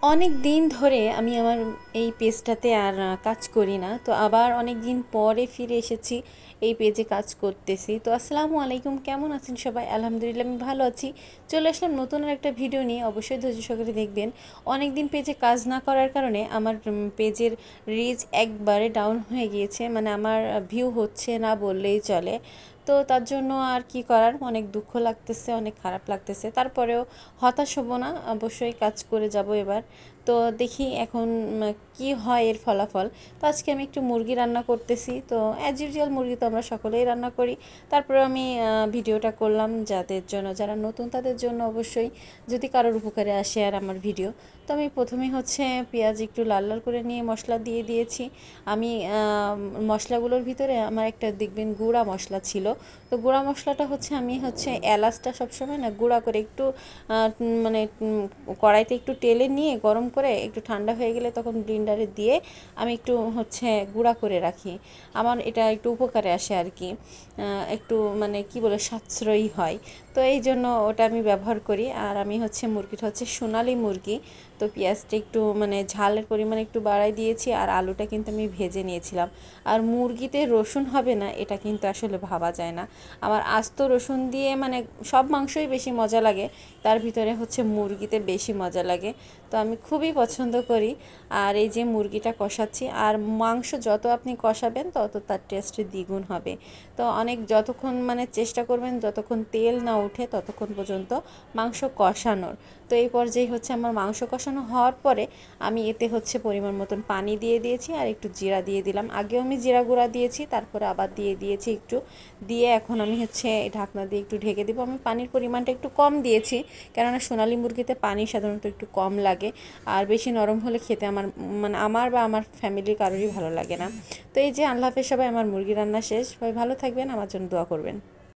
অনেক দিন ধরে আমি আমার এই পেজটাতে আর কাজ করি না। তো আবার অনেক দিন পরে ফিরে এসেছি, এই পেজে কাজ করতেছি। তো আসসালামু আলাইকুম, কেমন আছেন সবাই? আলহামদুলিল্লাহ আমি ভালো আছি। চলে আসলাম নতুন আর একটা ভিডিও নিয়ে, অবশ্যই ধৈর্য সহকারে দেখবেন। অনেক দিন পেজে কাজ না করার কারণে আমার পেজের রিচ একবারে ডাউন হয়ে গিয়েছে, মানে আমার ভিউ হচ্ছে না বললেই চলে। তো তার জন্য আর কি করার, অনেক দুঃখ লাগতেছে, অনেক খারাপ লাগতেছে। তারপরেও হতাশ হব না, অবশ্যই কাজ করে যাব এবার। তো দেখি এখন কি হয় এর ফলাফল। তো আজকে আমি একটু মুরগি রান্না করতেছি। তো অ্যাজ ইউজুয়াল মুরগি তো আমরা সকলেই রান্না করি। তারপরে আমি ভিডিওটা করলাম যাদের জন্য, যারা নতুন তাদের জন্য অবশ্যই, যদি কারোর উপকারে আসে আর আমার ভিডিও। তো আমি প্রথমেই হচ্ছে পেঁয়াজ একটু লাল লাল করে নিয়ে মশলা দিয়ে দিয়েছি। আমি মশলাগুলোর ভিতরে আমার একটা দেখবেন গুঁড়া মশলা ছিল। তো গুঁড়া মশলাটা হচ্ছে আমি এলাচটা সবসময় না গুঁড়া করে একটু মানে কড়াইতে একটু তেলে নিয়ে গরম করে একটু ঠান্ডা হয়ে গেলে তখন ব্লেন্ডারে দিয়ে আমি একটু গুঁড়া করে রাখি। আমার এটা একটু উপকারে আসে আর কি, একটু মানে কি বলে সাশ্রয়ী হয়। তো এই জন্য ওটা আমি ব্যবহার করি। আর আমি মুরগিটা সোনালি মুরগি। তো পেঁয়াজটা একটু মানে ঝালের পরিমাণ একটু বাড়াই দিয়েছি, আর আলুটা কিন্তু আমি ভেজে নিয়েছিলাম। আর মুরগিতে রসুন হবে না এটা কিন্তু আসলে ভাবা যায় না। আমার আস্ত রসুন দিয়ে মানে সব মাংসই বেশি মজা লাগে, তার ভিতরে মুরগিতে বেশি মজা লাগে। তো আমি খুবই পছন্দ করি। আর এই যে মুরগিটা কষাচ্ছি, আর মাংস যত আপনি কষাবেন তত তার টেস্ট দ্বিগুণ হবে। তো অনেক যতক্ষণ মানে চেষ্টা করবেন যতক্ষণ তেল না ওঠে ততক্ষণ পর্যন্ত মাংস কষানোর। তো এই পর্যায়ে আমার মাংস কষানো হওয়ার পরে আমি এতে পরিমাণ মতন পানি দিয়ে দিয়েছি, আর একটু জিরা দিয়ে দিলাম। আগেও আমি জিরা গুঁড়া দিয়েছি, তারপরে আবার দিয়ে দিয়েছি একটু। দিয়ে এখন আমি ঢাকনা দিয়ে একটু ঢেকে দেবো। আমি পানির পরিমাণটা একটু কম দিয়েছি, কেননা সোনালী মুরগিতে পানি সাধারণত একটু কম লাগে। আর বেশি নরম হলে খেতে মানে আমার বা আমার ফ্যামিলির কারোরই ভালো লাগে না। তো এই যে আল্লাহ হাফেজ সবাই, আমার মুরগি রান্না শেষ। সবাই ভালো থাকবেন, আমার জন্য দোয়া করবেন।